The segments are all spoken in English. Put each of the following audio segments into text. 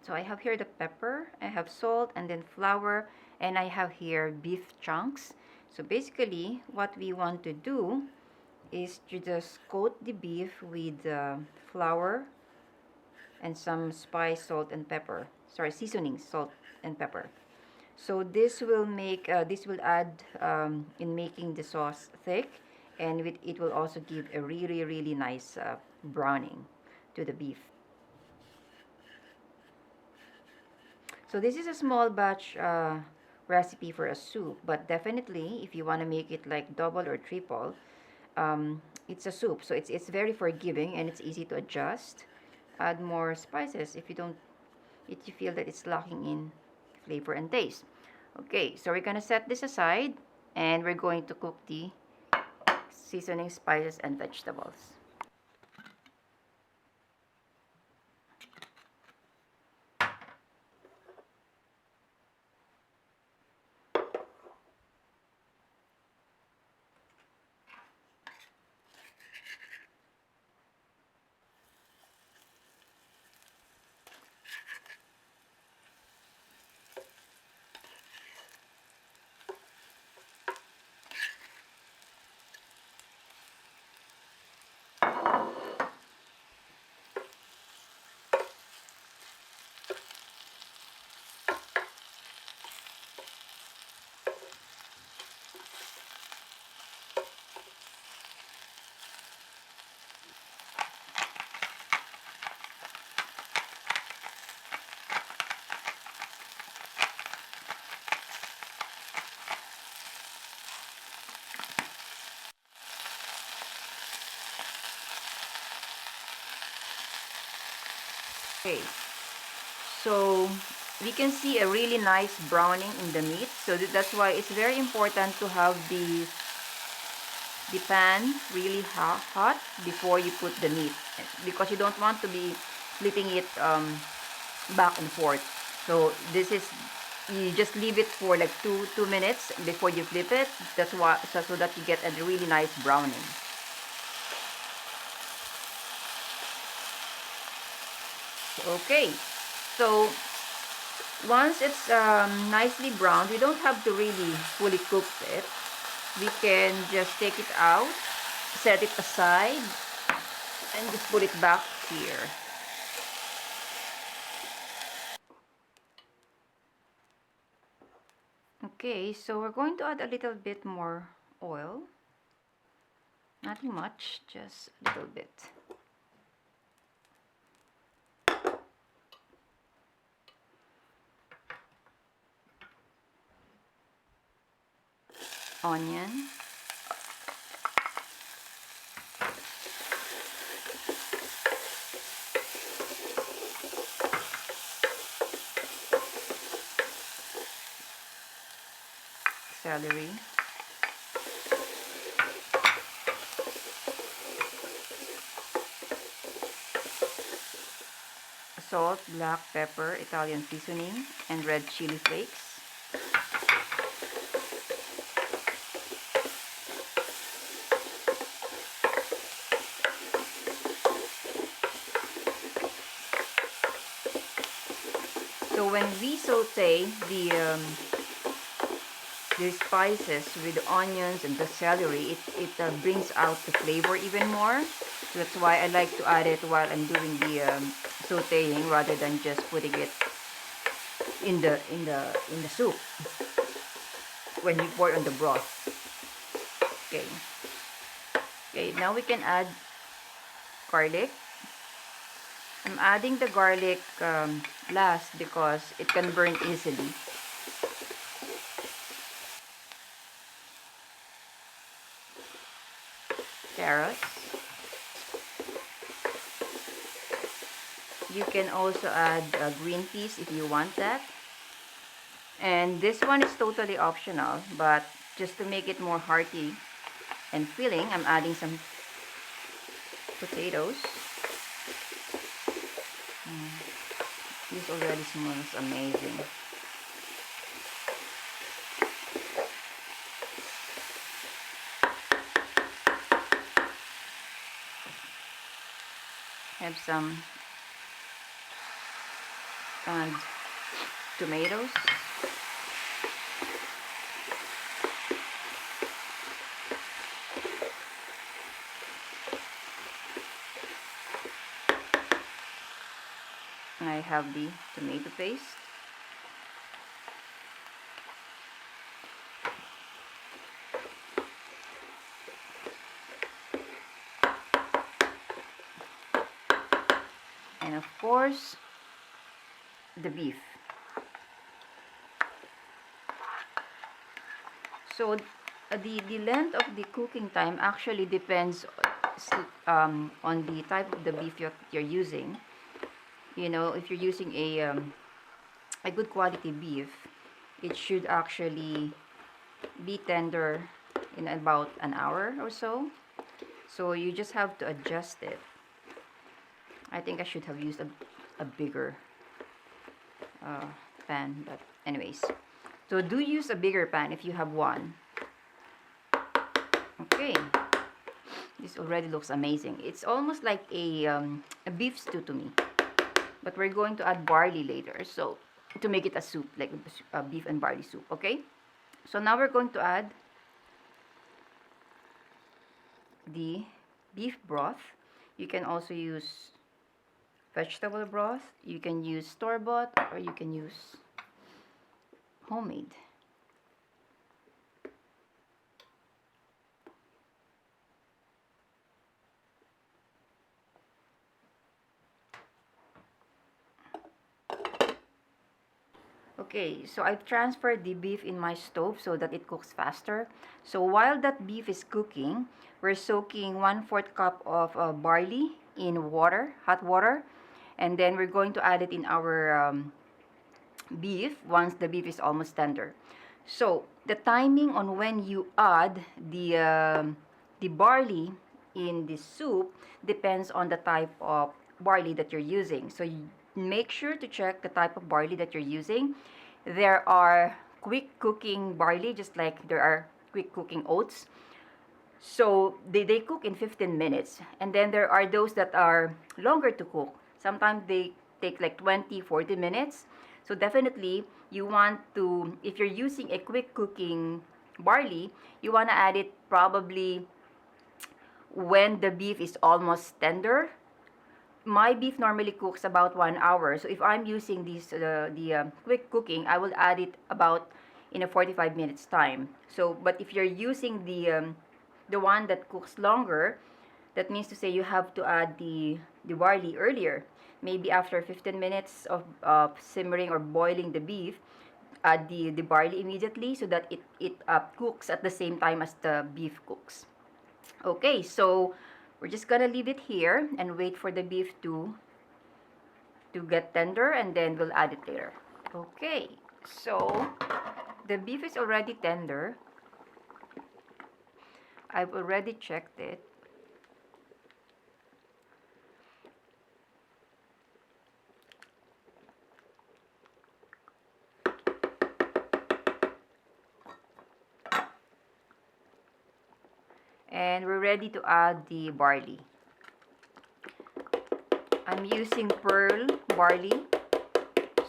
So I have here the pepper, I have salt, and then flour, and I have here beef chunks. So basically, what we want to do is to just coat the beef with flour and some spice, salt, and pepper. Sorry, seasoning, salt, and pepper. So this will add in making the sauce thick, and it will also give a really nice browning to the beef. So this is a small batch recipe for a soup, but definitely if you want to make it like double or triple, it's a soup, so it's very forgiving and it's easy to adjust. Add more spices if you feel that it's lacking in flavor and taste. Okay, so we're gonna set this aside and we're going to cook the seasoning, spices, and vegetables. Okay, so we can see a really nice browning in the meat. So that's why it's very important to have the pan really hot before you put the meat, because you don't want to be flipping it back and forth. So this is, you just leave it for like 2 minutes before you flip it. That's why, so that you get a really nice browning. Okay, so once it's nicely browned, we don't have to really fully cook it. We can just take it out, set it aside, and just put it back here. Okay, so we're going to add a little bit more oil. Nothing much, just a little bit. Onion. Celery. Salt, black pepper, Italian seasoning, and red chili flakes. So when we saute the spices with the onions and the celery, it brings out the flavor even more. So that's why I like to add it while I'm doing the sauteing, rather than just putting it in the soup when you pour on the broth. Okay. Okay, now we can add garlic. I'm adding the garlic last because it can burn easily. Carrots. You can also add green peas if you want that. And this one is totally optional, but just to make it more hearty and filling, I'm adding some potatoes. This already smells amazing. Have some and tomatoes. I have the tomato paste. And of course, the beef. So the length of the cooking time actually depends on the type of the beef you're using. You know, if you're using a good quality beef, it should actually be tender in about an hour or so. So you just have to adjust it. I think I should have used a bigger pan, but anyways. So do use a bigger pan if you have one. Okay. This already looks amazing. It's almost like a beef stew to me. But we're going to add barley later, so to make it a soup, like a beef and barley soup, okay? So now we're going to add the beef broth. You can also use vegetable broth. You can use store-bought, or you can use homemade. Okay, so I've transferred the beef in my stove so that it cooks faster. So while that beef is cooking, we're soaking 1/4 cup of barley in water, hot water, and then we're going to add it in our beef once the beef is almost tender. So the timing on when you add the barley in the soup depends on the type of barley that you're using. So you make sure to check the type of barley that you're using. There are quick cooking barley, just like there are quick cooking oats. So they cook in 15 minutes. And then there are those that are longer to cook. Sometimes they take like 20, 40 minutes. So definitely you want to, if you're using a quick cooking barley, you want to add it probably when the beef is almost tender. My beef normally cooks about 1 hour. So if I'm using the quick cooking, I will add it about in a 45 minutes time. So, but if you're using the one that cooks longer, that means to say you have to add the barley earlier. Maybe after 15 minutes of simmering or boiling the beef, add the barley immediately so that it cooks at the same time as the beef cooks. Okay, so we're just gonna leave it here and wait for the beef to get tender, and then we'll add it later. Okay, so the beef is already tender. I've already checked it. And we're ready to add the barley. I'm using pearl barley.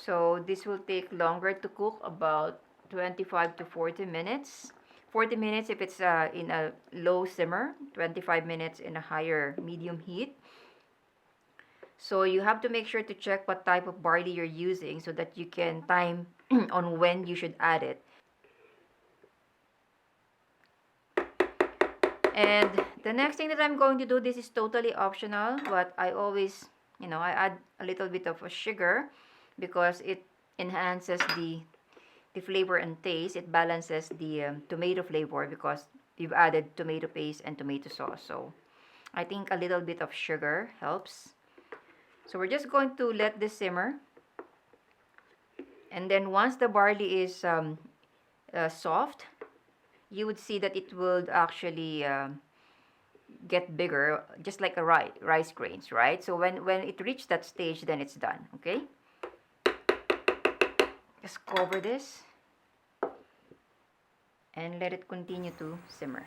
So this will take longer to cook, about 25 to 40 minutes. 40 minutes if it's in a low simmer, 25 minutes in a higher medium heat. So you have to make sure to check what type of barley you're using so that you can time on when you should add it. And the next thing that I'm going to do, this is totally optional, but I always, I add a little bit of a sugar because it enhances the flavor and taste. It balances the tomato flavor because we've added tomato paste and tomato sauce. So I think a little bit of sugar helps. So we're just going to let this simmer. And then once the barley is soft, you would see that it will actually get bigger, just like a rice grains, right? So when it reaches that stage, then it's done, okay? Just cover this and let it continue to simmer.